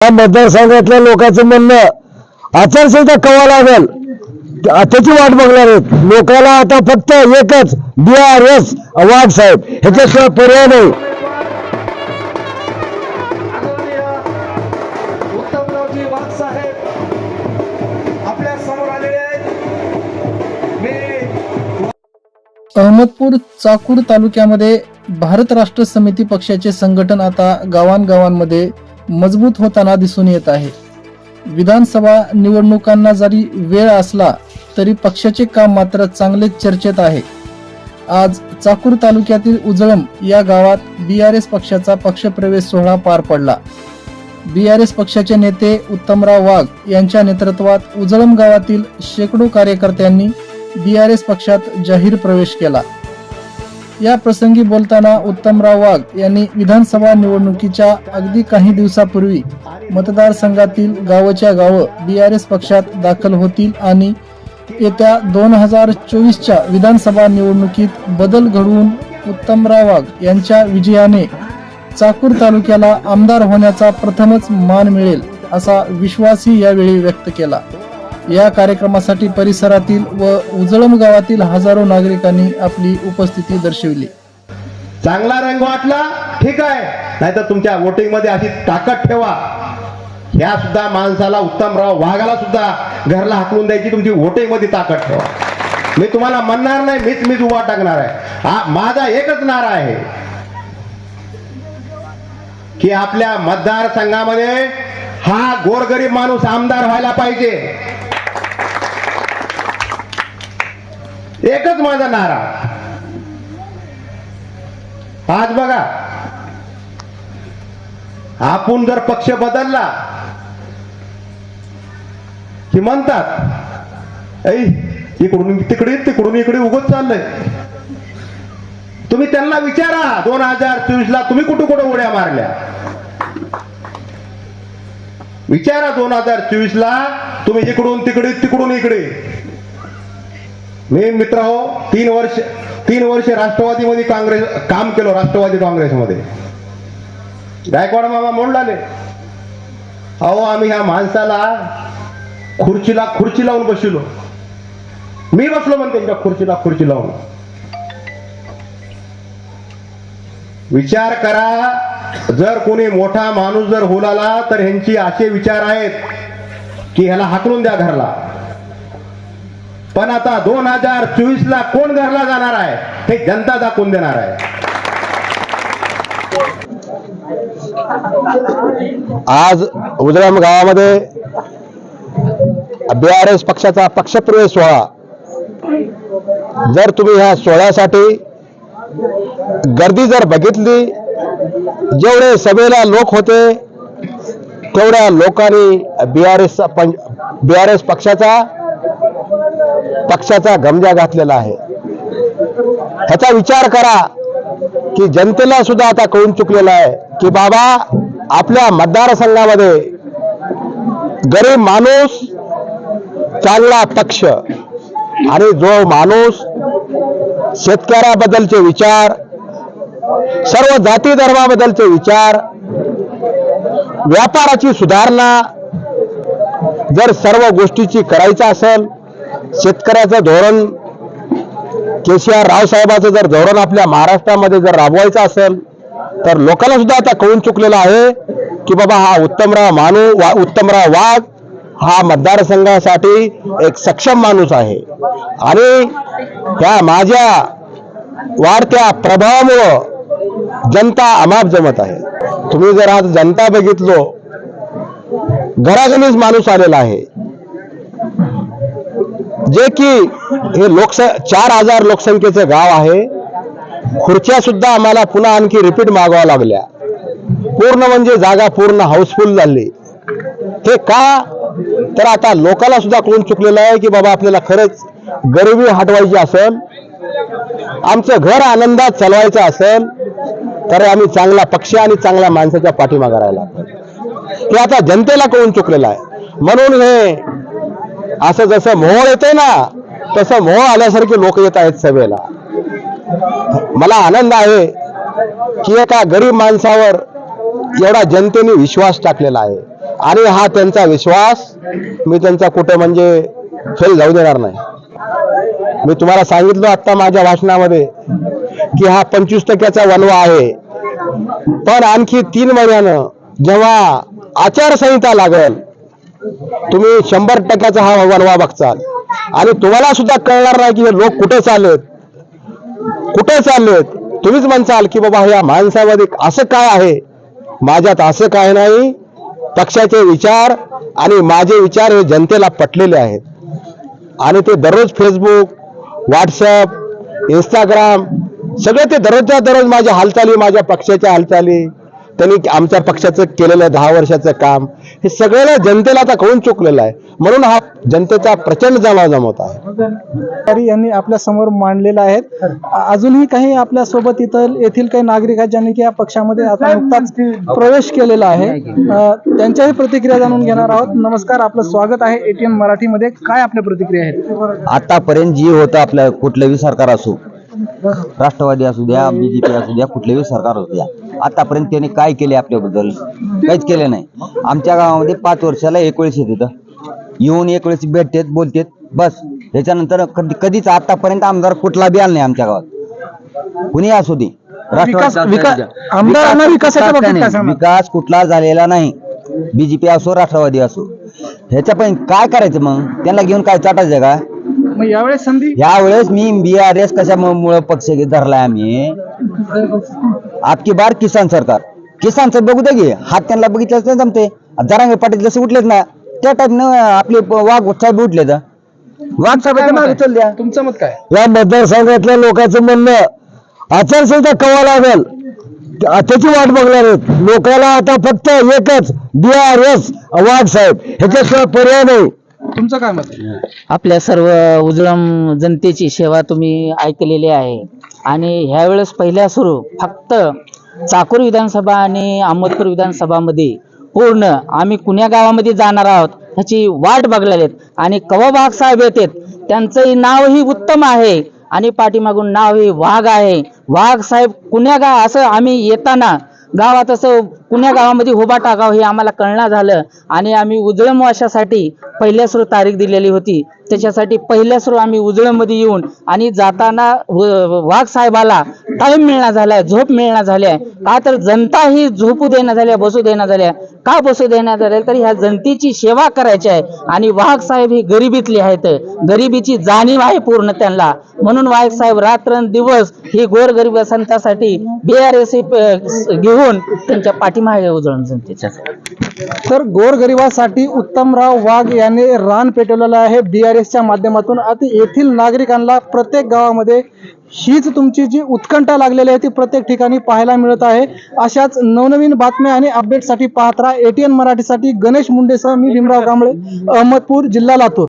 ह्या मतदारसंघातल्या लोकांचं म्हणणं आचारसंहिता कवा लागेल त्याची वाट बघणार आहेत. लोकांना आता फक्त एकच BRS वाघ साहेब, ह्याच्याशिवाय पर्याय नाही. अहमदपूर चाकूर तालुक्यामध्ये भारत राष्ट्र समिती पक्षाचे संघटन आता गावांगावांमध्ये मजबूत होताना दिसून येत आहे. विधानसभा निवडणुकांना जरी वेळ असला तरी पक्षाचे काम मात्र चांगलेच चर्चेत आहे. आज चाकूर तालुक्यातील उजळम या गावात BRS पक्षाचा पक्षप्रवेश सोहळा पार पडला. BRS पक्षाचे नेते उत्तमराव वाघ यांच्या नेतृत्वात उजळम गावातील शेकडो कार्यकर्त्यांनी BRS पक्षात जाहीर प्रवेश केला. या प्रसंगी बोलताना उत्तमराव वाघ यांनी विधानसभा निवडणुकीच्या अगदी काही दिवसापूर्वी मतदारसंघातील गावच्या गावं BRS पक्षात दाखल होतील आणि येत्या 2024च्या विधानसभा निवडणुकीत बदल घडवून उत्तमराव वाघ यांच्या विजयाने चाकूर तालुक्याला आमदार होण्याचा प्रथमच मान मिळेल असा विश्वासही यावेळी व्यक्त केला. या कार्यक्रमासाठी परिसरातील व उजळम गावातील हजारो नागरिकांनी आपली उपस्थिती दर्शविली. चांगला रंग वाटला ठीक आहे, नाहीतर तुमच्या वोटिंग मध्ये अशी ताकद ठेवा. ह्या सुद्धा माणसाला उत्तमराव वाघाला सुद्धा घरला हाकलून द्यायची तुमची वोटिंग मध्ये ताकद ठेवा. मी तुम्हाला म्हणणार नाही, मीच उभा टाकणार आहे. हा माझा एकच नारा आहे की आपल्या मतदारसंघामध्ये हा गोरगरीब माणूस आमदार व्हायला पाहिजे. एकच माझा नारा. आज बघा, आपण जर पक्ष बदलला की म्हणतात ऐ इकडून तिकडे तिकडून इकडे उगत चाललंय. तुम्ही त्यांना विचारा 2024ला तुम्ही कुठे कुठे उड्या मारल्या. विचारा 2024ला तुम्ही इकडून तिकडे तिकडून इकडे. मी मित्र हो 3 वर्ष राष्ट्रवादीमध्ये काम केलो. राष्ट्रवादी काँग्रेसमध्ये गायकवाड मामा मोडलाले. अहो आम्ही ह्या माणसाला खुर्ची लावून बसलो. मी बसलो म्हणते त्यांच्या खुर्ची लावून. विचार करा, जर कोणी मोठा माणूस जर होलाला तर ह्यांची असे विचार आहेत की ह्याला हाकलून द्या घरला. पण आता 2024ला कोण घरला जाणार आहे हे जनता दाखवून देणार आहे. आज उजळम गावामध्ये BRS पक्षाचा पक्षप्रवेश सोहळा. जर तुम्ही ह्या सोहळ्यासाठी गर्दी जर बघितली, जेवढे सभेला लोक होते तेवढ्या लोकांनी BRS पक्षाचा गमजा घातलेला आहे. ह्याचा विचार करा की जनतेला सुद्धा आता कळून चुकलेला आहे की बाबा आपल्या मतदारसंघामध्ये गरीब माणूस चांगला पक्ष आणि जो माणूस शेतकऱ्याबद्दलचे विचार, सर्व जाती धर्माबद्दलचे विचार, व्यापाराची सुधारणा जर सर्व गोष्टीची करायचं असेल, शेतकऱ्याचं धोरण KCR रावसाहेबांचं जर धोरण आपल्या महाराष्ट्रामध्ये जर राबवायचं असेल तर लोकांना सुद्धा आता कळून चुकलेलं आहे की बाबा हा उत्तमराव वाघ हा मतदारसंघासाठी एक सक्षम माणूस आहे. आणि त्या माझ्या वाढत्या प्रभावामुळं जनता अमाप जमत आहे. तुम्ही जर आज जनता बघितलो, घराघरीच माणूस आलेला आहे. जे की हे 4000 लोकसंख्येचं गाव आहे. खुर्च्या सुद्धा आम्हाला पुन्हा आणखी रिपीट मागवाव्या लागल्या. पूर्ण म्हणजे जागा पूर्ण हाऊसफुल झाली. हे का तर आता लोकांना सुद्धा कळून चुकलेलं आहे की बाबा आपल्याला खरंच गरिबी हटवायची असेल, आमचं घर आनंदात चालवायचं असेल तर आम्ही चांगला पक्ष आणि चांगल्या माणसाच्या पाठीमागे राहायला. हे आता जनतेला कळून चुकलेलं आहे. म्हणून हे असं जसं मोहोळ येते ना तसं मोहोळ आल्यासारखे लोक येत आहेत सभेला. मला आनंद आहे की एका गरीब माणसावर एवढा जनतेने विश्वास टाकलेला आहे. आणि हा त्यांचा विश्वास मी त्यांचा कुठे म्हणजे फेल जाऊ देणार नाही. मी तुम्हाला सांगितलं आता माझ्या भाषणामध्ये की हा 25% वनवा आहे, पण आणखी 3 महिन्यानं जेव्हा आचारसंहिता लागेल तुम्ही 100% हा वनवा बघचाल आणि तुम्हाला सुद्धा कळणार नाही की हे लोक कुठे चाललेत. तुम्हीच म्हणसाल की बाबा या माणसामध्ये असं काय आहे. माझ्यात असं काय नाही. पक्षाचे विचार आणि माझे विचार हे जनतेला पटलेले आहेत आणि ते दररोज फेसबुक, व्हॉट्सअप, इंस्टाग्राम सगळे ते दररोजच्या दररोज माझ्या हालचाली, माझ्या पक्षाच्या हालचाली, त्यांनी आमच्या पक्षाचं केलेलं 10 वर्षाचं काम हे सगळ्याला जनतेला आता कळून चुकलेलं आहे. म्हणून हा जनतेचा प्रचंड जमावजमत आहे. यांनी आपल्या समोर मांडलेला आहे. अजूनही काही आपल्या सोबत येथील काही नागरिक आहेत ज्यांनी की या पक्षामध्ये आता नुकताच प्रवेश केलेला आहे. त्यांच्याही प्रतिक्रिया जाणून घेणार आहोत. नमस्कार, आपलं स्वागत आहे ATN मराठीमध्ये. काय आपल्या प्रतिक्रिया आहेत? आतापर्यंत जी होतं आपलं कुठलंही सरकार असो, राष्ट्रवादी असू द्या, BJP असू द्या, कुठलेही सरकार असू द्या, आतापर्यंत त्यांनी काय केले आपल्याबद्दल? काहीच केले नाही. आमच्या गावामध्ये 5 वर्षाला 1 वेळेस येत होतं, येऊन 1 वेळेस भेटतेत, बोलतेत, बस. त्याच्यानंतर कधीच आतापर्यंत आमदार कुठला बी आला नाही आमच्या गावात, कुणी असू दे. आमदारांना विकासाच्या बाबतीत काय सांगणार? विकास कुठला झालेला नाही, BJP असो राष्ट्रवादी असो. ह्याच्या पण काय करायचं मग? त्यांना घेऊन काय चाटायचं का? मग यावेळेस संधी यावेळेस मी BRS कशामुळे पक्ष धरलाय आम्ही? आपकी बार किसान सरकार. किसानचं बघू दे की, हात त्यांना बघितलं तर जमते. जरांगे पाटील जसे उठलेत ना त्या टाईप न आपले वाघ साहेब उठले तर वाघ साहेब उचल द्या. तुमचं मत काय? या मतदारसंघातल्या लोकांचं म्हणणं आचारसंहिता कवा लागेल त्याची वाट बघणार आहेत. लोकांना आता फक्त एकच BRS वाघ साहेब, ह्याच्याशिवाय पर्याय नाही. तुमचं काय मत आहे? आपल्या सर्व उजळम जनतेची सेवा तुम्ही ऐकलेली आहे आणि ह्यावेळेस पहिल्या सुरू फक्त चाकूर विधानसभा आणि अहमदपूर विधानसभामध्ये पूर्ण आम्ही कुण्या गावामध्ये जाणार आहोत ह्याची वाट बघलेली आहेत आणि कवा वाघ साहेब येतात. त्यांचंही नावही उत्तम आहे आणि पाठीमागून नावही वाघ आहे. वाघ साहेब कुण्या गाव असं आम्ही येताना गावात असं कुण्या गावामध्ये उभा टाकावं हे आम्हाला कळणार झालं आणि आम्ही उजळम वाशासाठी पहिल्या सुरू तारीख दिलेली होती. त्याच्यासाठी पहिल्या सुरू आम्ही उजळममध्ये येऊन आणि जाताना वाघ साहेबाला टाइम मिळणार झालाय, झोप मिळणार झाल्या. का तर जनता ही झोपू देण्यात झाल्या, बसू देण्यात झाल्या. का बसू देण्यात झाल्या तर ह्या जनतेची सेवा करायची आहे आणि वाघ साहेब ही गरिबीतली आहेत, गरिबीची जाणीव आहे पूर्ण त्यांना. म्हणून वाघ साहेब रात्रंदिवस ही गोरगरीब संतांसाठी BRS घेऊन त्यांच्या पाठीमागे उजळून जनतेच्या. तर गोरगरिबासाठी उत्तमराव वाघ यांनी रान पेटवलेलं आहे BRSच्या माध्यमातून. आता येथील नागरिकांना प्रत्येक गावामध्ये हीच तुमची जी उत्कंठा लागलेली आहे ती प्रत्येक ठिकाणी पाहायला मिळत आहे. अशाच नवनवीन बातम्या आणि अपडेटसाठी पाहत राहा ATN मराठीसाठी. गणेश मुंडेसह मी भीमराव कांबळे, अहमदपूर, जिल्हा लातूर.